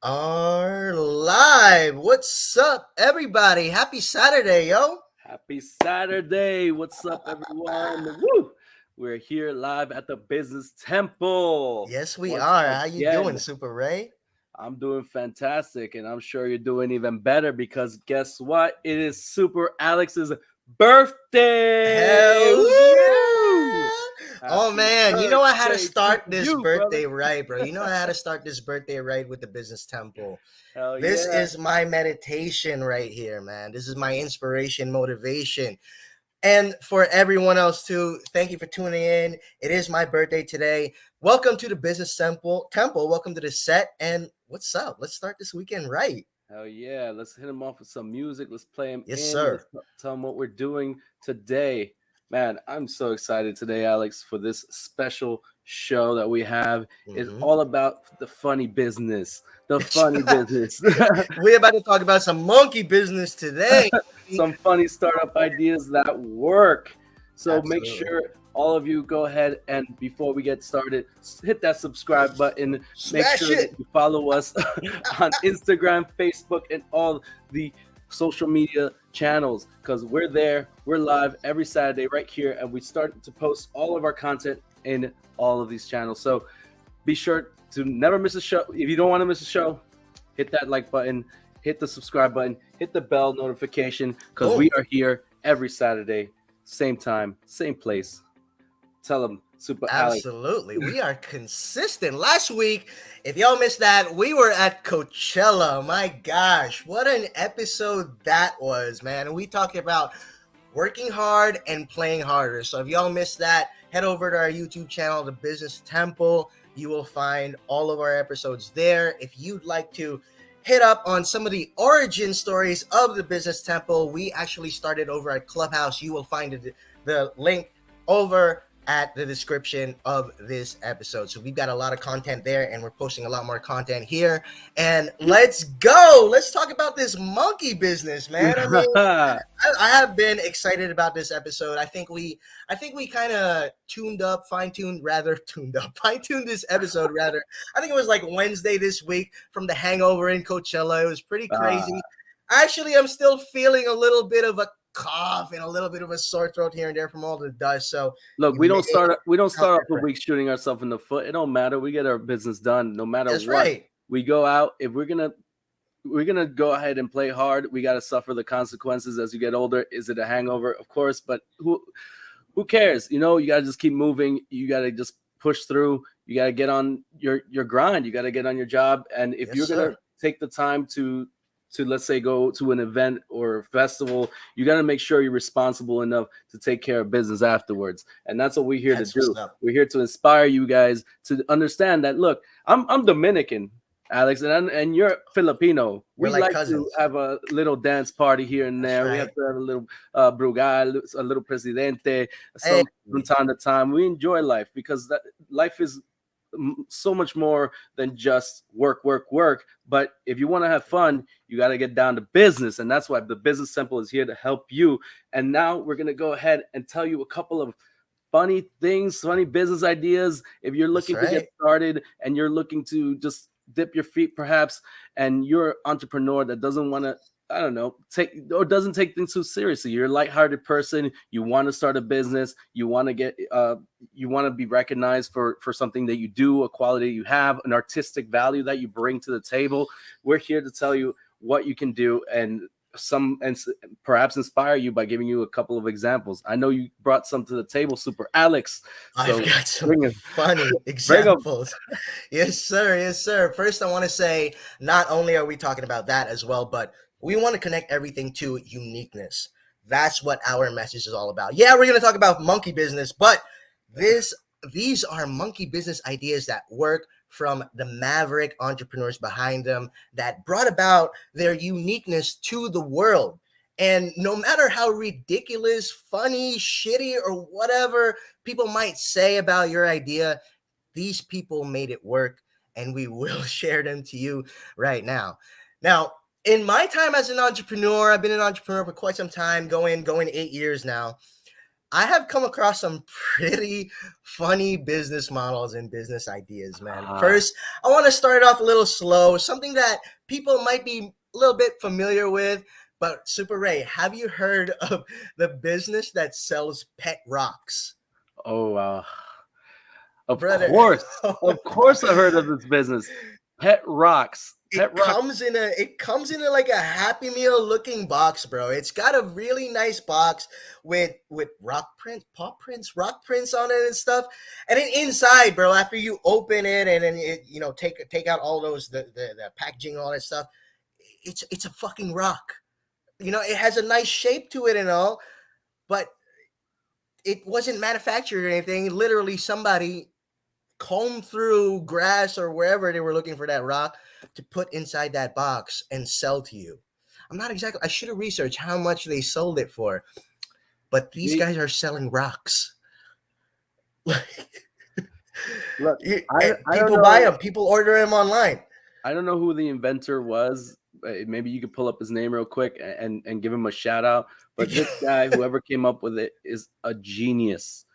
Are live. What's up, everybody? Happy Saturday, yo. Happy Saturday. What's up, everyone? Woo! We're here live at the Business Temple. Yes, we Once are. How you doing, again, Super Ray? I'm doing fantastic, and I'm sure you're doing even better because guess what? It is Super Alex's birthday. Hell Woo! yeah! Oh Happy man, you know I had to birthday to start this you, brother. birthday right, bro. You know I had to start this birthday right with the Business Temple. Hell This yeah. is my meditation right here, man. This is my inspiration, motivation. And for everyone else too, thank you for tuning in. It is my birthday today. Welcome to the Business Temple. Welcome to the set. And what's up? Let's start this weekend right. Hell yeah. Let's hit him off with some music. Let's play him Yes, in. sir. Let's tell him what we're doing today. Man, I'm so excited today, Alex, for this special show that we have. It's Mhm. all about the funny business. The funny business. We're about to talk about some monkey business today. Some funny startup ideas that work. So make Absolutely. sure all of you go ahead and before we get started, hit that subscribe button. Make Smash sure that it. you follow us on Instagram, Facebook, and all the social media channels because we're there. We're live every Saturday right here, and we start to post all of our content in all of these channels. So be sure to never miss a show. If you don't want to miss a show, hit that like button, hit the subscribe button, hit the bell notification because we Boom. are here every Saturday, same time, same place. Tell them, Super Alex. Absolutely. We are consistent. Last week, if y'all missed that, we were at Coachella. My gosh, what an episode that was, man. We talked about working hard and playing harder. So if y'all missed that, head over to our YouTube channel, The Business Temple. You will find all of our episodes there. If you'd like to hit up on some of the origin stories of the Business Temple, we actually started over at Clubhouse. You will find the link over at the description of this episode. So we've got a lot of content there, and we're posting a lot more content here. And let's go. Let's talk about this monkey business, man. I mean, I have been excited about this episode. I think we kind of fine tuned this episode rather. I think it was like Wednesday this week from the hangover in Coachella. It was pretty Ah, crazy. Actually, I'm still feeling a little bit of a cough and a little bit of a sore throat here and there from all the dust. So look, you we may don't start. We don't sound start off the different. week shooting ourselves in the foot. It don't matter. We get our business done, no matter That's what. right. We go out. If we're gonna go ahead and play hard. We got to suffer the consequences as you get older. Is it a hangover? Of course, but who cares? You got to just keep moving. You got to just push through. You got to get on your grind. You got to get on your job. And if Yes, you're gonna sir. take the time to let's say go to an event or festival, you got to make sure you're responsible enough to take care of business afterwards. And that's what we're here to That's what's do. up. We're here to inspire you guys to understand that. Look, I'm Dominican, Alex, and you're Filipino. We're We like like to cousins. have a little dance party here and That's there. We right. have to have a little Brugal, a little Presidente, Hey, from time to time. We enjoy life because life is so much more than just work, work, work. But if you want to have fun, you got to get down to business. And that's why the Business Simple is here to help you. And now we're going to go ahead and tell you a couple of funny things, funny business ideas. If you're that's looking to get right. started and you're looking to just dip your feet perhaps, and you're an entrepreneur that doesn't want to, I don't know, take or doesn't take things too seriously. You're a lighthearted person. You want to start a business. You want to you want to be recognized for something that you do, a quality you have, an artistic value that you bring to the table. We're here to tell you what you can do and perhaps inspire you by giving you a couple of examples. I know you brought some to the table, Super Alex. I've So got some bring it, funny bring them. examples. Yes, sir. Yes, sir. First, I want to say not only are we talking about that as well, but we want to connect everything to uniqueness. That's what our message is all about. Yeah, we're going to talk about monkey business, but this these are monkey business ideas that work from the maverick entrepreneurs behind them that brought about their uniqueness to the world. And no matter how ridiculous, funny, shitty, or whatever people might say about your idea, these people made it work, and we will share them to you right now. Now, in my time as an entrepreneur, I've been an entrepreneur for quite some time, going 8 years now. I have come across some pretty funny business models and business ideas, man. First, I want to start off a little slow, something that people might be a little bit familiar with. But Super Ray, have you heard of the business that sells pet rocks? Oh, of Brother, of course, I heard of this business. Pet rocks. Pet it rock. comes in a like a Happy Meal looking box, bro. It's got a really nice box with rock prints, paw prints, rock prints on it and stuff. And then inside, bro, after you open it and then take out all those the packaging and all that stuff, it's a fucking rock. It has a nice shape to it and all, but it wasn't manufactured or anything. Literally, somebody combed through grass or wherever they were looking for that rock to put inside that box and sell to you. I'm not exactly. I should have researched how much they sold it for, but these guys are selling rocks. Look, people buy them. People order them online. I don't know who the inventor was. Maybe you could pull up his name real quick and give him a shout out. But this guy, whoever came up with it, is a genius.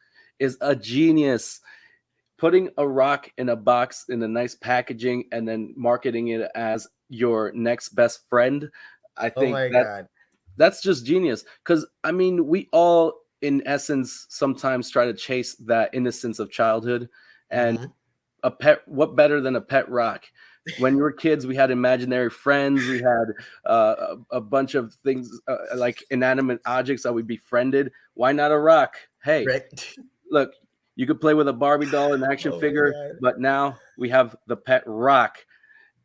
Putting a rock in a box in a nice packaging and then marketing it as your next best friend. I think that's just genius. Because I mean, we all, in essence, sometimes try to chase that innocence of childhood. And a pet, what better than a pet rock? When we were kids, we had imaginary friends. We had a bunch of things like inanimate objects that we befriended. Why not a rock? Hey, look, you could play with a Barbie doll, an action figure, but now we have the pet rock.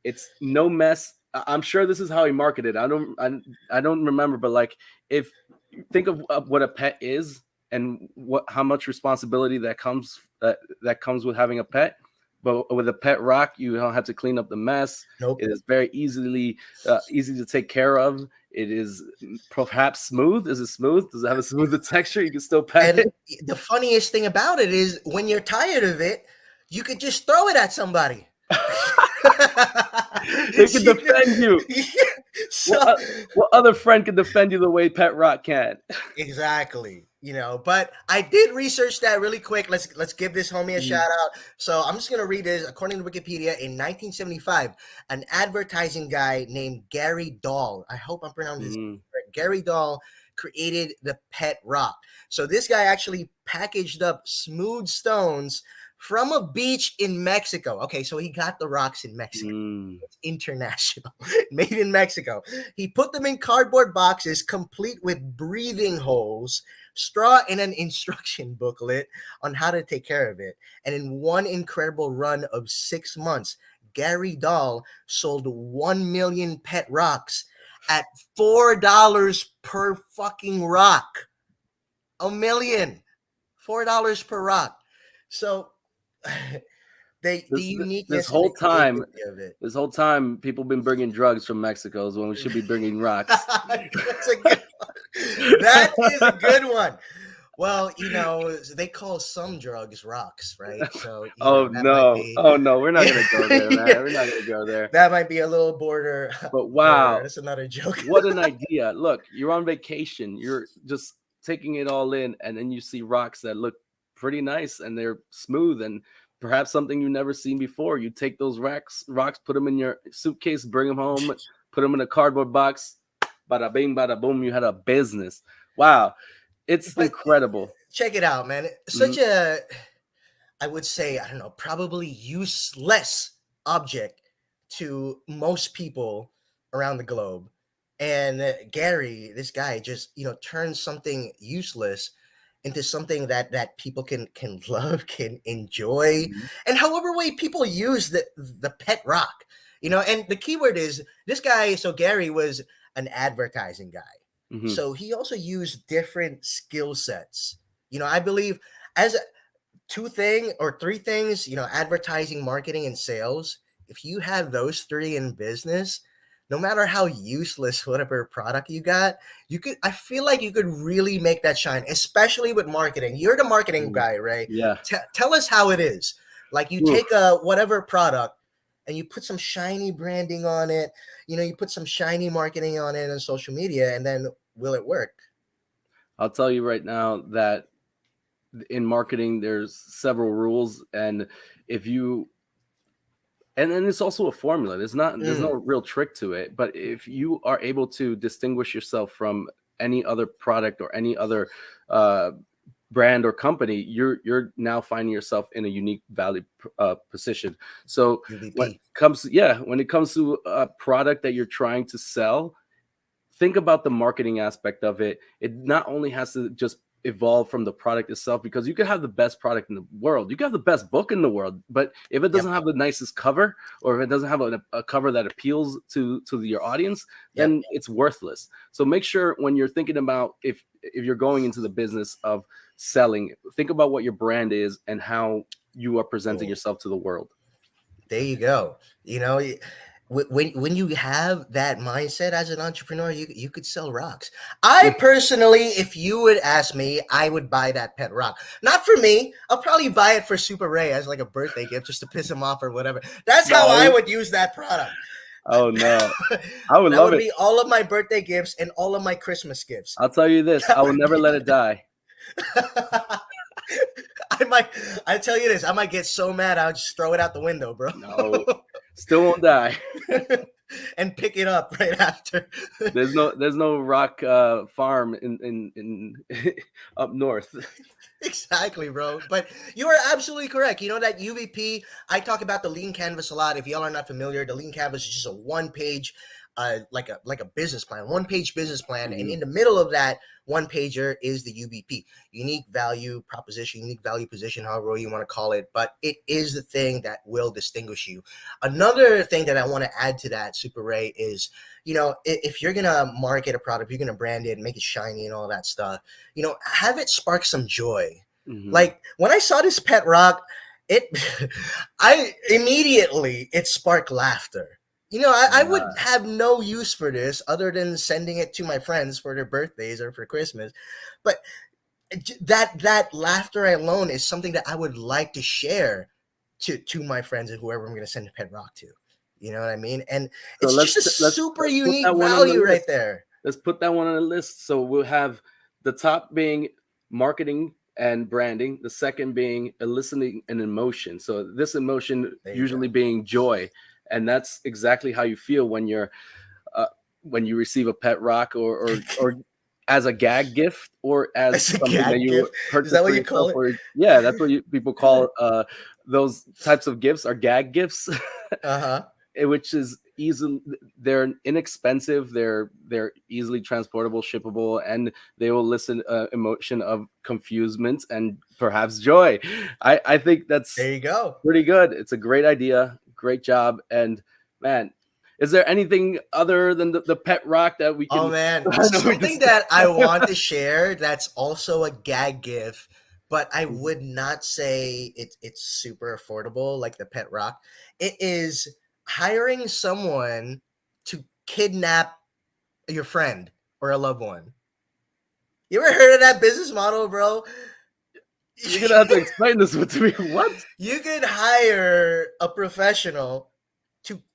It's no mess. I'm sure this is how he marketed. I don't remember, but like, if you think of what a pet is and how much responsibility that comes with having a pet. But with a pet rock, you don't have to clean up the mess. Nope. It is very easy to take care of. It is perhaps smooth. Is it smooth? Does it have a smoother texture? You can still pet it. The funniest thing about it is when you're tired of it, you could just throw it at somebody. They can defend you. So, what other friend can defend you the way Pet Rock can? Exactly. But I did research that really quick. Let's give this homie a shout out. So I'm just gonna read this. According to Wikipedia, in 1975, an advertising guy named Gary Dahl, I hope I'm pronouncing this correct, Gary Dahl created the pet rock. So this guy actually packaged up smooth stones from a beach in Mexico. Okay, so he got the rocks in Mexico. It's international, made in Mexico. He put them in cardboard boxes, complete with breathing holes, straw, and an instruction booklet on how to take care of it. And in one incredible run of 6 months, Gary Dahl sold 1 million pet rocks at $4 per fucking rock. $1 million, $4 per rock. So the uniqueness. This whole time, people been bringing drugs from Mexico is when we should be bringing rocks. That's a good one. That is a good one. Well, they call some drugs rocks, right? So oh no, we're not gonna go there, man. We're not gonna go there. That might be a little border. But wow, that's another joke. What an idea! Look, you're on vacation. You're just taking it all in, and then you see rocks that look pretty nice and they're smooth and perhaps something you've never seen before. You take those rocks, put them in your suitcase, bring them home, put them in a cardboard box. Bada bing, bada boom. You had a business. Wow. It's incredible. Check it out, man. Such a, I would say, I don't know, probably useless object to most people around the globe. And Gary, this guy, just turns something useless into something that people can love, can enjoy, and however way people use the pet rock, and the keyword is this guy. So Gary was an advertising guy. So he also used different skill sets. I believe as three things, advertising, marketing, and sales. If you have those three in business, no matter how useless whatever product you got, I feel like you could really make that shine, especially with marketing. You're the marketing guy, right? Yeah. Tell us how it is. Like you take whatever product and you put some shiny branding on it, you put some shiny marketing on it on social media, and then will it work? I'll tell you right now that in marketing, there's several rules, and if you and then it's also a formula. There's no real trick to it. But if you are able to distinguish yourself from any other product or any other brand or company, you're now finding yourself in a unique value position. So UBP. when it comes to a product that you're trying to sell, think about the marketing aspect of it. It not only has to just evolve from the product itself, because you could have the best product in the world, you could have the best book in the world, but if it doesn't have the nicest cover, or if it doesn't have a cover that appeals to your audience, then it's worthless. So make sure when you're thinking about if you're going into the business of selling, think about what your brand is and how you are presenting yourself to the world. There you go. You know, when you have that mindset as an entrepreneur, you could sell rocks. I personally, if you would ask me, I would buy that pet rock. Not for me. I'll probably buy it for Super Ray as like a birthday gift, just to piss him off or whatever. That's how I would use that product. Oh no, I would that love would it. Be all of my birthday gifts and all of my Christmas gifts. I'll tell you this: I will never let it die. I tell you this, I might get so mad I'll just throw it out the window, bro. No, still won't die. And pick it up right after. There's no rock farm in up north. Exactly, bro. But you are absolutely correct. You know that UVP, I talk about the lean canvas a lot. If y'all are not familiar, the lean canvas is just a one-page like a business plan, one-page business plan. And in the middle of that one pager is the UVP, unique value proposition, unique value position, however you want to call it. But it is the thing that will distinguish you. Another thing that I want to add to that, Super Ray, is, you know, if you're going to market a product, you're going to brand it, make it shiny and all that stuff, you know, have it spark some joy. Like when I saw this pet rock, it sparked laughter. You know, I would have no use for this other than sending it to my friends for their birthdays or for Christmas. But that laughter alone is something that I would like to share to my friends and whoever I'm going to send a pet rock to. You know what I mean? And it's just a super unique value right there. Let's put that one on the list. So we'll have the top being marketing and branding, the second being eliciting an emotion. So this emotion usually being joy. And that's exactly how you feel when you're when you receive a pet rock or as a gag gift or as something that you purchase. Is that what you call it? Or, yeah, that's what people call those types of gifts are gag gifts. Which is they're inexpensive, they're easily transportable, shippable, and they will elicit emotion of confusement and perhaps joy. I think that's there you go. Pretty good. It's a great idea. Great job. And man, is there anything other than the pet rock that we can? Oh man, something that I want to share that's also a gag gift, but I would not say it's super affordable like the pet rock. It is hiring someone to kidnap your friend or a loved one. You ever heard of that business model, bro? You're gonna have to explain this to me. What? You could hire a professional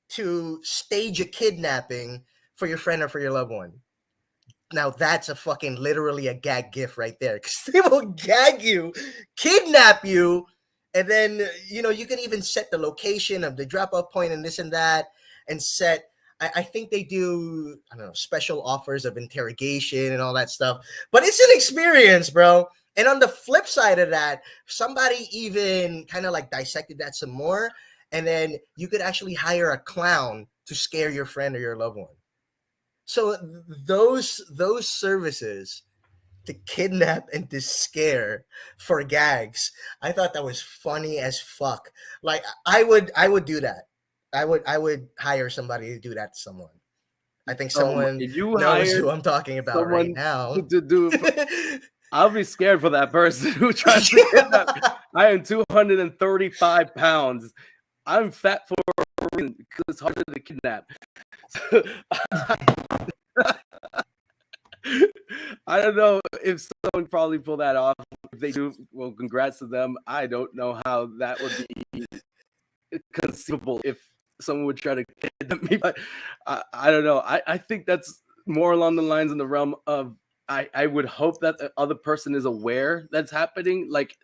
to stage a kidnapping for your friend or for your loved one. Now that's a fucking literally a gag gift right there, because they will gag you, kidnap you, and then you know you can even set the location of the drop-off point and this and that, and set. I think they do, I don't know, special offers of interrogation and all that stuff. But it's an experience, bro. And on the flip side of that, somebody even kind of like dissected that some more. And then you could actually hire a clown to scare your friend or your loved one. So those services to kidnap and to scare for gags, I thought that was funny as fuck. Like I would do that. I would hire somebody to do that to someone. I think someone knows who I'm talking about right now. To do I'll be scared for that person who tries to kidnap. I am 235 pounds. I'm fat for a reason because it's harder to kidnap. So, I don't know if someone probably pull that off. If they do, well, congrats to them. I don't know how that would be conceivable if someone would try to kidnap me. But I don't know. I think that's more along the lines in the realm of I would hope that the other person is aware that's happening. Like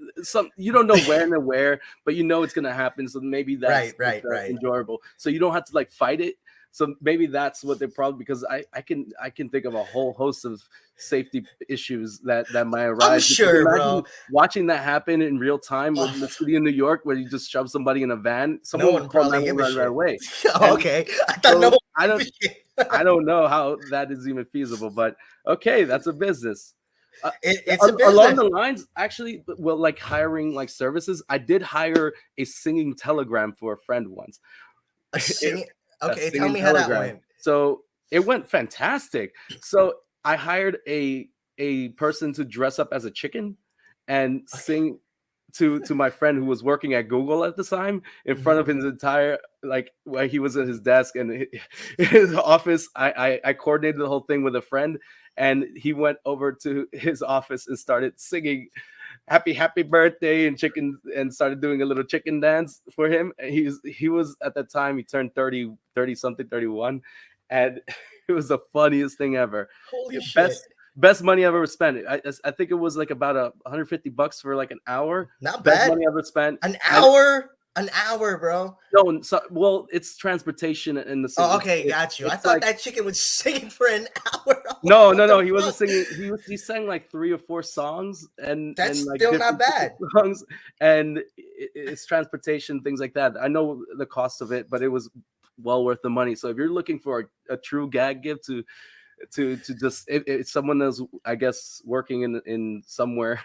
you don't know when and where, but you know it's gonna happen. So maybe that's Right. enjoyable. So you don't have to like fight it. So maybe that's what they're probably, because I can think of a whole host of safety issues that might arise. I'm sure, bro. Watching that happen in real time in the city of New York, where you just shove somebody in a van, someone would call 911 right away. Okay, I thought no one I don't know how that is even feasible, but okay, that's a business. It's a business. Along the lines, actually, well, like hiring like services, I did hire a singing telegram for a friend once. Okay, tell me how that went. So it went fantastic. So I hired a person to dress up as a chicken and sing to my friend who was working at Google at the time in front of his entire, like, while he was at his desk and his office. I coordinated the whole thing with a friend, and he went over to his office and started singing happy birthday and chicken, and started doing a little chicken dance for him. And he was at that time, he turned 30 something, 31, and it was the funniest thing ever. Holy shit. Best money I've ever spent. I think it was like about $150 for like an hour. Not best bad. Money I've ever spent. An hour, bro. No, well, it's transportation in the city. Oh, okay, got you. I thought that chicken was singing for an hour. No, he wasn't singing. He sang like 3 or 4 songs, and that's like still not bad. Songs, and it's transportation, things like that. I know the cost of it, but it was well worth the money. So if you're looking for a true gag gift to just, it's someone that's, I guess, working in somewhere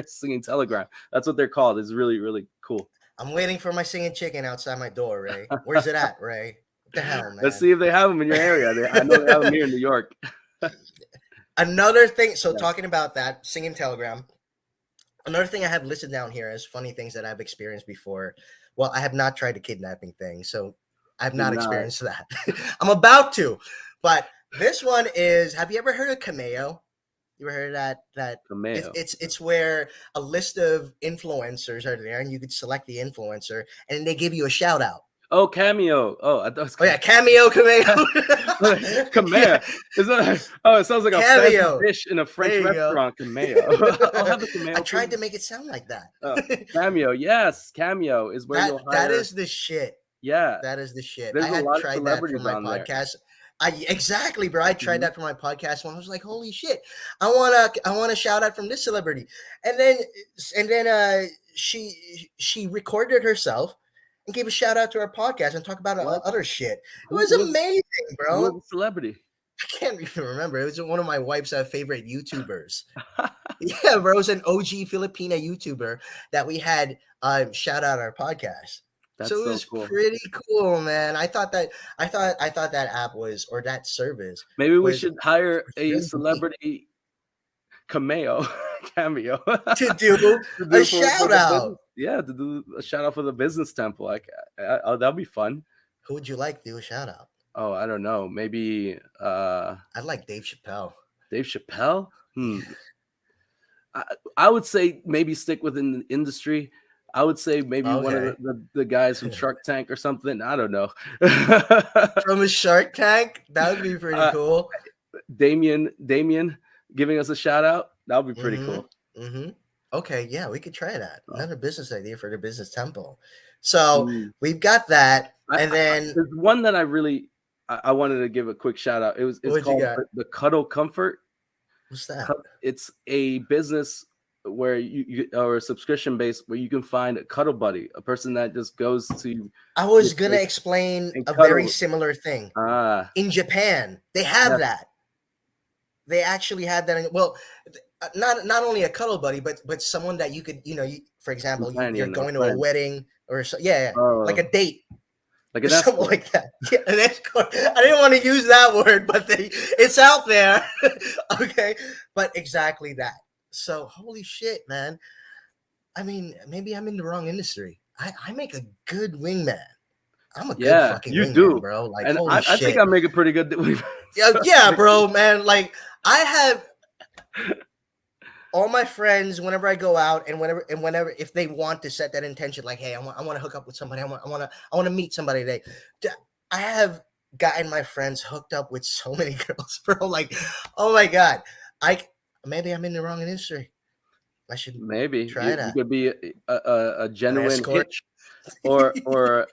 singing telegram, that's what they're called. It's really, really cool. I'm waiting for my singing chicken outside my door, Ray. Where's it at, Ray? What the hell, man? Let's see if they have them in your area. I know they have them here in New York. Another thing, talking about that, singing telegram, another thing I have listed down here is funny things that I've experienced before. Well, I have not tried the kidnapping thing, so I have not experienced that. I'm about to, but this one is, have you ever heard of Cameo? You ever heard of that? It's where a list of influencers are there, and you could select the influencer, and they give you a shout out. Oh, Cameo. Oh, I thought it was Cameo, Cameo. Cameo. It sounds like a fancy dish in a French restaurant. Cameo. I'll have the Cameo. I tried to make it sound like that. Cameo, yes. Cameo is where you'll hire. That is the shit. Yeah, that is the shit. There's I had tried that for my podcast. Exactly, bro. I tried that for my podcast when I was like, "Holy shit, I want a shout out from this celebrity," and then she recorded herself and gave a shout out to our podcast and talk about other shit. It was amazing, bro. Who was the celebrity? I can't even remember. It was one of my wife's favorite YouTubers. Yeah, bro. It was an OG Filipina YouTuber that we had shout out our podcast. That's so it was cool. Pretty cool, man. I thought that app was, or that service. Maybe we should hire a celebrity cameo to do a shout out. Yeah, to do a shout out for the business temple. Like, that'd be fun. Who would you like to do a shout out? Oh, I don't know. Maybe I'd like Dave Chappelle. Dave Chappelle? I would say maybe stick within the industry. I would say maybe one of the guys from Shark Tank or something. I don't know. From a Shark Tank? That would be pretty cool. Damien giving us a shout out. That would be pretty cool. Mm-hmm. Okay, yeah, we could try that. Another business idea for the business temple. So we've got that. And then there's one that I wanted to give a quick shout out. It's called the Cuddle Comfort. What's that? It's a business where you or a subscription base where you can find a cuddle buddy, a person that just goes to. I was gonna explain a very similar thing. In Japan, they have that. They actually have that. Well, not only a cuddle buddy, but someone that you could, for example, you're going to a wedding or like a date. Like an something like that. Yeah, an escort. I didn't want to use that word, but it's out there. Okay, but exactly that. So holy shit, man. I mean, maybe I'm in the wrong industry. I make a good wingman. I'm a good fucking wingman, bro. Like, and holy shit. I think I make a pretty good wingman. Yeah, bro, man. Like, I have all my friends, whenever I go out and whenever if they want to set that intention, like, hey, I want to hook up with somebody. I want to meet somebody today. I have gotten my friends hooked up with so many girls, bro. Like, oh my God. I maybe I'm in the wrong industry. I should Maybe try you that. could be a An genuine escort. hitch or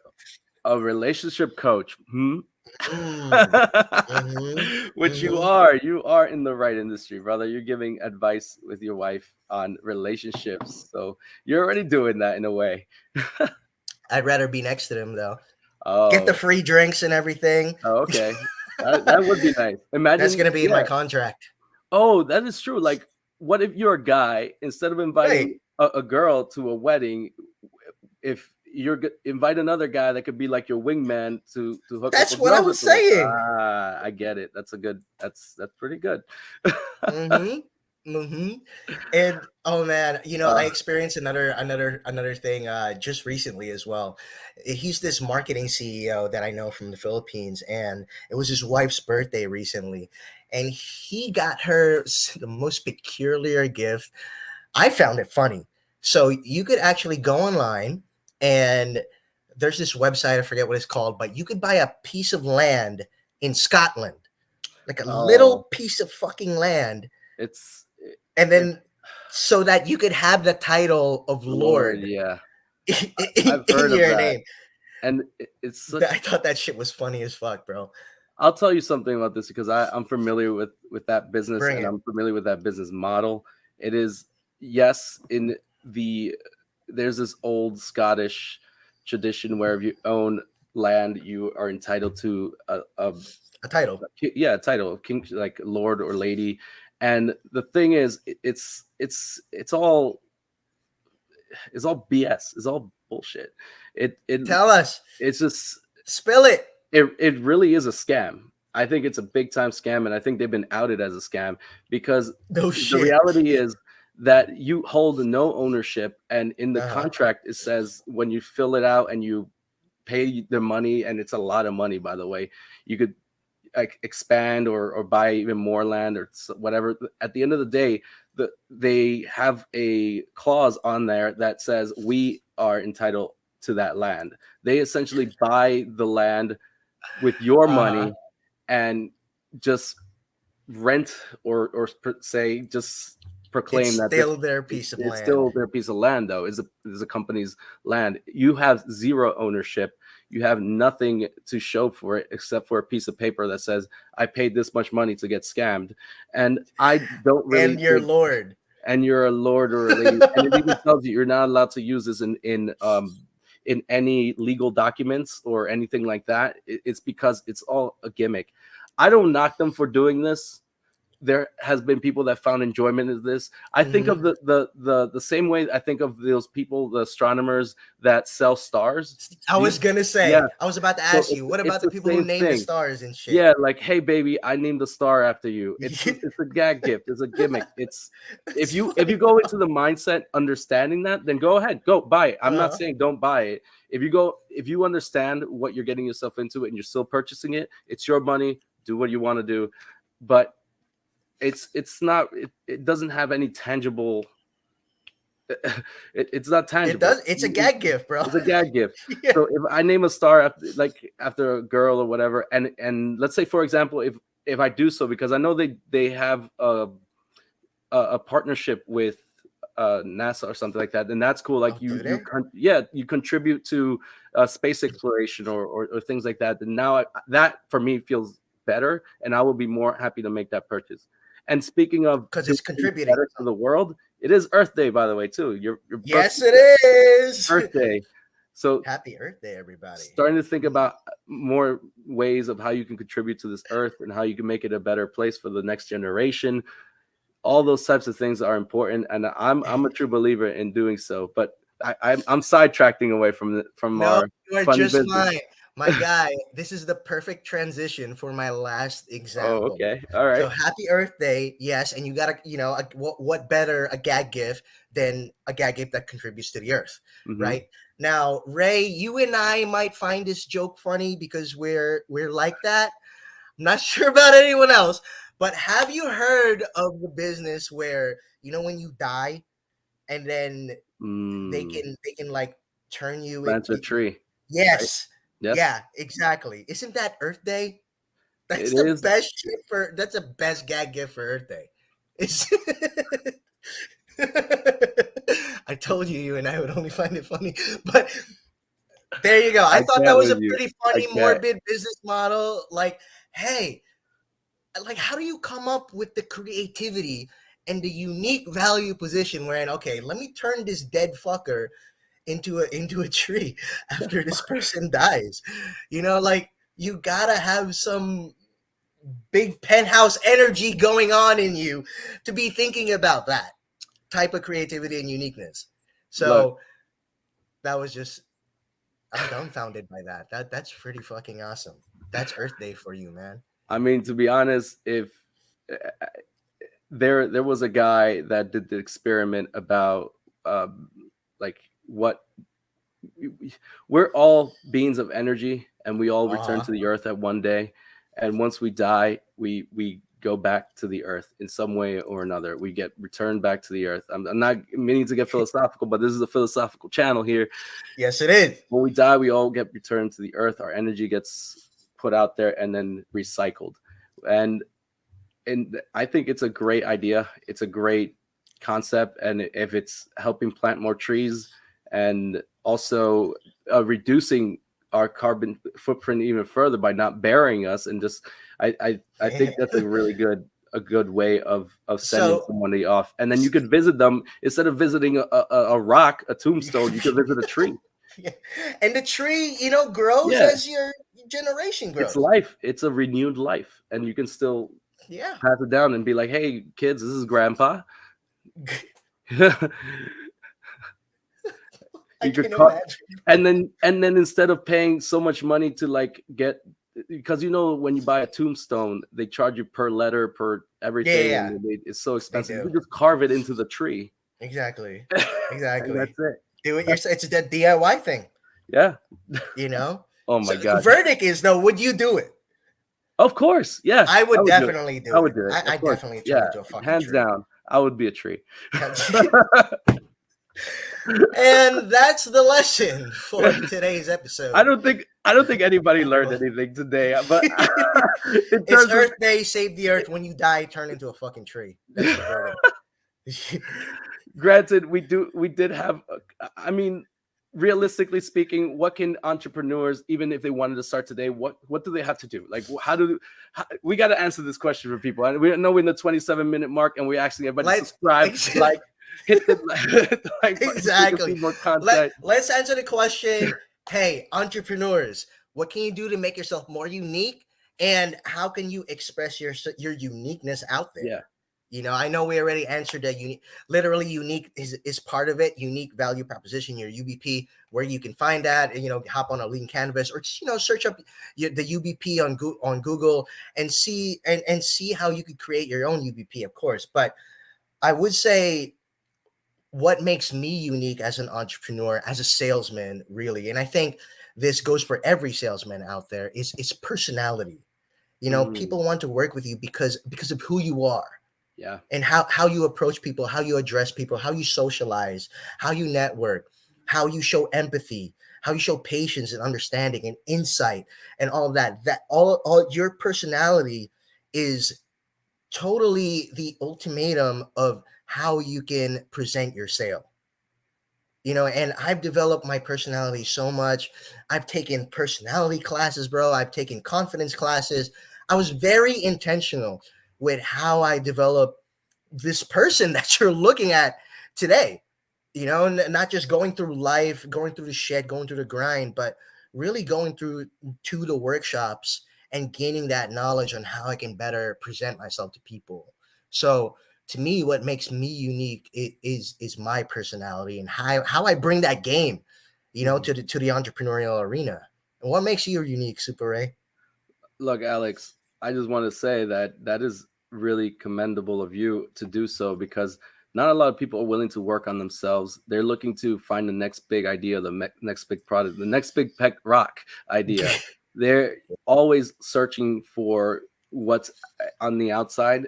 a relationship coach. Mm, hmm Which you hmm are. You are in the right industry, brother. You're giving advice with your wife on relationships. So you're already doing that in a way. I'd rather be next to them though. Get the Oh, free drinks and everything. okay. That would be nice. That's Imagine, gonna be in my yeah. contract. Oh, that is true. Like, what if you're a guy, instead of Right. inviting a girl to a wedding, if invite another guy that could be like your wingman to hook up That's with what I girls at was the wedding. saying. Ah, I get it. That's a good. That's pretty good. Mm-hmm. Mm-hmm. And oh man, I Uh, experienced another thing just recently as well. He's this marketing CEO that I know from the Philippines, and it was his wife's birthday recently, and he got her the most peculiar gift. I found it funny. So you could actually go online, and there's this website, I forget what it's called, but you could buy a piece of land in Scotland, like a little oh, piece of fucking land, it's and it, then so that you could have the title of Lord, Lord yeah, in I've heard of your that, name. and it's such. I thought that shit was funny as fuck, bro. I'll tell you something about this because I'm familiar with that business Bring and it. I'm familiar with that business model. It is, yes, in the there's this old Scottish tradition where if you own land, you are entitled to A title. a title of king, like lord or lady. And the thing is, it's all BS. It's all bullshit. It Tell us. it's just Spill it. it really is a scam. I think it's a big time scam, and I think they've been outed as a scam because No the shit. reality is that you hold no ownership, and in the Uh-huh. contract it says when you fill it out and you pay the money, and it's a lot of money, by the way, you could like expand or buy even more land or whatever. At the end of the day, they have a clause on there that says we are entitled to that land. They essentially buy the land with your Uh-huh. money and just rent or say just It's proclaim that this still their piece of it's land. still their piece of land, though is a company's land. You have zero ownership. You have nothing to show for it except for a piece of paper that says I paid this much money to get scammed. And I don't really And your think, Lord. and you're a lord or a lady, and it even tells you you're not allowed to use this in any legal documents or anything like that. It's because it's all a gimmick. I don't knock them for doing this. There has been people that found enjoyment in this. I think of Mhm. the same way I think of those people, the astronomers that sell stars. I was gonna Yeah, say, I was about to so ask you, what it's about the the people who same name the thing. stars and shit? Yeah, like, hey baby, I named the star after you. It's a gag gift. It's a gimmick. It's It's if you funny, go bro. into the mindset understanding that, then go ahead, go buy it. I'm not Uh-huh. saying don't buy it. If you understand what you're getting yourself into and you're still purchasing it, it's your money. Do what you want to do, but it's not. It doesn't have any tangible. It's not It tangible. does. It's a gag gift, bro. It's a gag gift. Yeah. So if I name a star after a girl or whatever, and let's say for example, if I do so because I know they have a partnership with NASA or something like that, then that's cool. Oh, Like do they? you contribute to space exploration or things like that. Then now that for me feels better, and I will be more happy to make that purchase. And speaking of Because doing it's things contributing. better to the world, it is Earth Day, by the way, too. Your Yes, birthday, it is. Earth Day. So Happy Earth Day, everybody. starting to think about more ways of how you can contribute to this earth and how you can make it a better place for the next generation. All those types of things are important, and I'm a true believer in doing so. But I'm sidetracking away from No, our you are funny just business. fine. My guy, this is the perfect transition for my last Oh, example. okay, all So right. happy Earth Day, yes, and you gotta, what better a gag gift than a gag gift that contributes to the earth, Mm-hmm. right? Now, Ray, you and I might find this joke funny because we're like that. I'm not sure about anyone else, but have you heard of the business where when you die and then they can like turn you Plant a tree, right? yes, Yes, yeah, exactly. Isn't that Earth Day? it is. That's the best gag gift for Earth Day. It's I told you, you and I would only find it funny, but there you go. I I thought that can't was with a you. pretty I funny, can't. morbid business model. Like, hey, like, how do you come up with the creativity and the unique value position wherein, okay, let me turn this dead fucker into a tree after this person dies? You know, like, you gotta have some big penthouse energy going on in you to be thinking about that type of creativity and uniqueness. Look, So that was just, I'm dumbfounded by that. That's pretty fucking awesome. That's Earth Day for you, man. I mean, to be honest, if there was a guy that did the experiment about like what we're all beings of energy, and we all return Uh-huh. to the earth at one day, and once we die, we go back to the earth in some way or another. We get returned back to the earth. I'm not meaning to get philosophical, but this is a philosophical channel here. Yes, it is. When we die, we all get returned to the earth. Our energy gets put out there and then recycled. And I think it's a great idea. It's a great concept, and if it's helping plant more trees and also reducing our carbon footprint even further by not burying us, and just I think that's a good way of sending So, somebody off, and then you could visit them instead of visiting a rock, a tombstone. You could visit a tree. and the tree, grows Yeah, as your generation it's grows. life. It's a renewed life, and you can still Yeah. pass it down and be like, "Hey, kids, this is Grandpa." You I could can cut, imagine. and then instead of paying so much money to like get, because when you buy a tombstone, they charge you per letter, per Yeah, yeah, everything, yeah, and it's so they expensive. You do. can just carve it into the tree, Exactly. and Exactly. that's it. Do it yourself. It's a DIY thing, Yeah. you know? Oh So my god. verdict is, though, would you do it? Of course. Yeah. I I would would do it. definitely I do would it. do it. I Of course. definitely turn Yeah. into a fucking Hands tree. down. I would be a tree. And that's the lesson for today's episode. I don't think anybody learned anything today, but in It's terms of Earth Day. Save the Earth. When you die, turn into a fucking tree. That's the verdict. granted, we did have I mean, realistically speaking, what can entrepreneurs, even if they wanted to start today, what do they have to do? Like, we got to answer this question for people. And we know we're in the 27-minute mark, and we actually everybody Let's subscribe, like, hit the, hit the like button so we can exactly. see more content. Let's answer the question. Hey, entrepreneurs, what can you do to make yourself more unique, and how can you express your uniqueness out there? Yeah. I know we already answered that. Literally unique is part of it. Unique value proposition, your UBP, where you can find that. Hop on a lean canvas, or just search up the UBP on Google and see how you could create your own UBP, of course. But I would say what makes me unique as an entrepreneur, as a salesman, really, and I think this goes for every salesman out there, is personality. Mm, People want to work with you because of who you are, yeah. and how you approach people, how you address people, how you socialize, how you network, how you show empathy, how you show patience and understanding and insight, and all of that. That all your personality is totally the ultimatum of how you can present your sale. And I've developed my personality so much. I've taken personality classes, bro. I've taken confidence classes. I was very intentional with how I develop this person that you're looking at today. Not just going through life, going through the shit, going through the grind, but really going through to the workshops and gaining that knowledge on how I can better present myself to people. So to me, what makes me unique is my personality and how I bring that game, Mhm. to the entrepreneurial arena. And what makes you unique, Super Ray? Look, Alex, I just want to say that is really commendable of you to do so, because not a lot of people are willing to work on themselves. They're looking to find the next big idea, the next big product, the next big pet rock idea. They're always searching for what's on the outside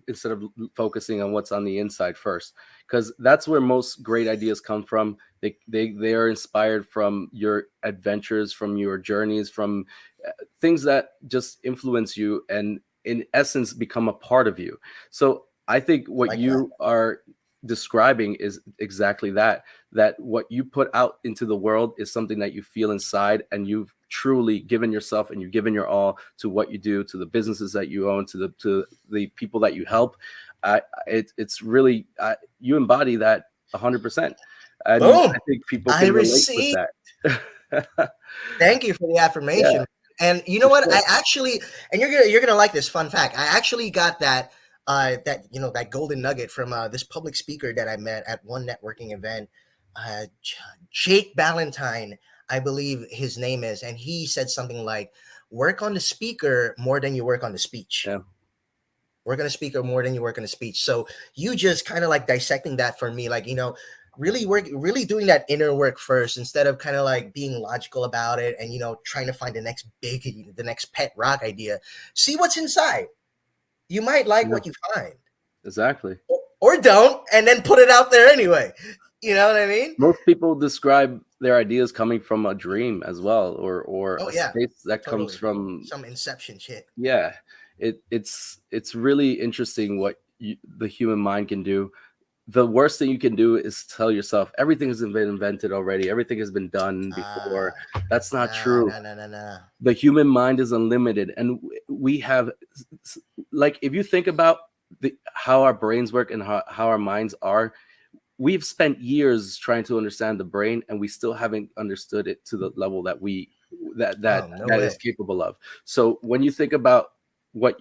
instead of focusing on what's on the inside first, because that's where most great ideas come from. They are inspired from your adventures, from your journeys, from things that just influence you and in essence become a part of you. So I think what Like you are describing is exactly that. That what you put out into the world is something that you feel inside, and you've truly given yourself and you've given your all to what you do, to the businesses that you own, to the people that you help. It's really you embody that 100%, and boom. I think people I can relate with received. that. Thank you for the Yeah, affirmation. And you know for what? sure. I actually, and you're gonna like this fun fact. I actually got that that golden nugget from this public speaker that I met at one networking event. Jake Ballantyne, I believe his name is, and he said something like, "Work on the speaker more than you work on the speech." Yeah, Work on a speaker more than you work on a speech. So you just kind of like dissecting that for me, like, really doing that inner work first instead of kind of like being logical about it and trying to find the next pet rock idea. See what's inside. You might like yeah, what you find, exactly. or don't, and then put it out there anyway. You know what I mean? Most people describe their ideas coming from a dream as well, or Oh a yeah, space that comes totally. from. Some inception shit. Yeah, it's really interesting what the human mind can do. The worst thing you can do is tell yourself everything has been invented already, everything has been done before. That's not Nah, true. nah, nah, nah, nah. The human mind is unlimited, and we have, like, if you think about how our brains work and how our minds are, we've spent years trying to understand the brain, and we still haven't understood it to the level that Oh, no that is way. capable of. So when you think about what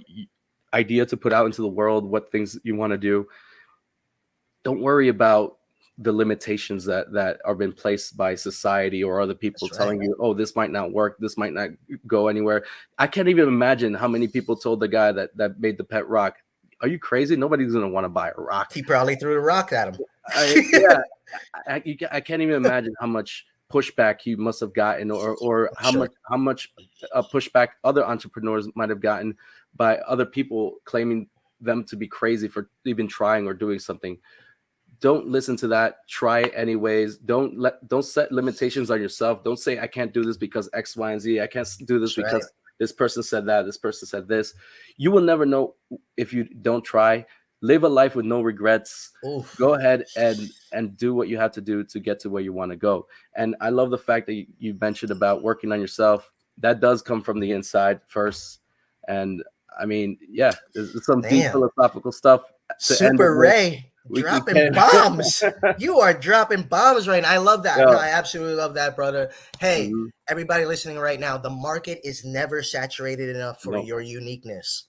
idea to put out into the world, what things you want to do, don't worry about the limitations that are been placed by society or other people That's right. telling you, oh, this might not work, this might not go anywhere. I can't even imagine how many people told the guy that made the pet rock, are you crazy? Nobody's going to want to buy a rock. He probably threw the rock at him. Yeah, I can't even imagine how much pushback he must have gotten, or Sure. how much pushback other entrepreneurs might have gotten by other people claiming them to be crazy for even trying or doing something. Don't listen to that. Try it anyways. Don't set limitations on yourself. Don't say I can't do this because X, Y, and Z. I can't do this That's right. because this person said that. This person said this. You will never know if you don't try. Live a life with no regrets. Oof. Go ahead and do what you have to do to get to where you want to go. And I love the fact that you mentioned about working on yourself. That does come from the inside first. And I mean, yeah, there's some deep Damn. philosophical stuff to end it Super with. Ray We dropping can. bombs. You are dropping bombs right now. I love that. No, Yeah. I absolutely love that, brother. Hey, Mhm. everybody listening right now, the market is never saturated enough for No, your uniqueness.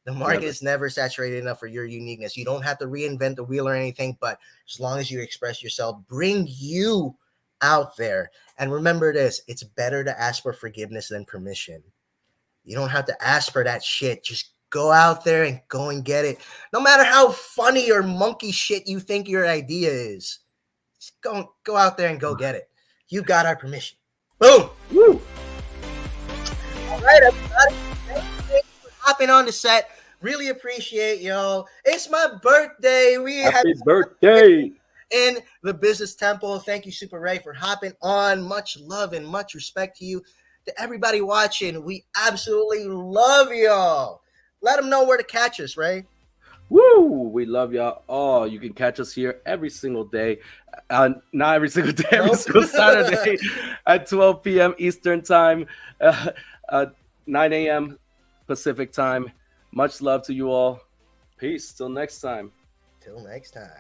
The market never. is never saturated enough for your uniqueness. You don't have to reinvent the wheel or anything, but as long as you express yourself, bring you out there. And remember this, it's better to ask for forgiveness than permission. You don't have to ask for that shit. Just go out there and go and get it. No matter how funny or monkey shit you think your idea is, just go out there and go get it. You got our permission. Boom. Woo! All right, everybody. Thank you for hopping on the set. Really appreciate y'all. It's my birthday. We have Happy birthday! in the business temple. Thank you, Super Ray, for hopping on. Much love and much respect to you. To everybody watching, we absolutely love y'all. Let them know where to catch us, Ray. Woo! We love y'all all. You can catch us here every single day. Not every single day, every Nope. single Saturday at 12 p.m. Eastern Time, 9 a.m. Pacific Time. Much love to you all. Peace. Till next time. Till next time.